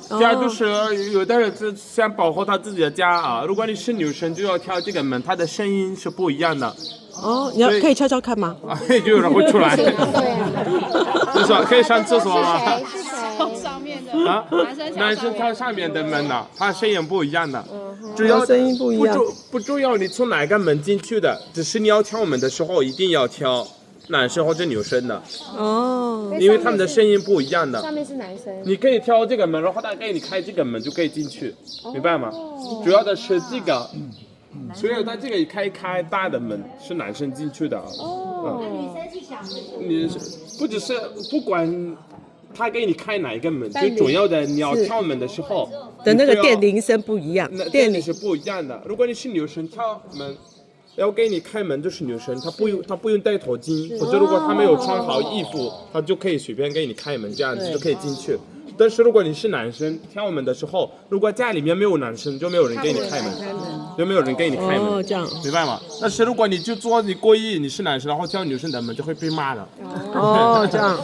这样就是有的人是想保护他自己的家啊。如果你是女生，就要挑这个门，它的声音是不一样的。哦，你可以敲敲看吗？啊，就有人会出来。就是说可以上厕所吗？上面的啊，男生挑上面的门的，它声音不一样的。只要声音不一样，不重要你从哪个门进去的，只是你要挑门的时候一定要挑男生或者女生的。哦，因为他们的声音不一样的。上面是男生。你可以挑这个门，然后他给你开这个门就可以进去，明白吗？主要的是这个。所以他这个开大的门是男生进去的啊。那女生是小门。你不只是不管他给你开哪一个门，最重要的你要敲门的时候的那个电铃声不一样，电铃是不一样的。如果你是女生敲门，要给你开门就是女生，她不用戴头巾，或者如果她没有穿好衣服，她就可以随便给你开门，这样子就可以进去。但是如果你是男生敲门的时候，如果家里面没有男生，就没有人给你开门，就没有人给你开门。哦，这样明白吗？但是如果你故意你是男生，然后敲女生的门，就会被骂的。哦，这样。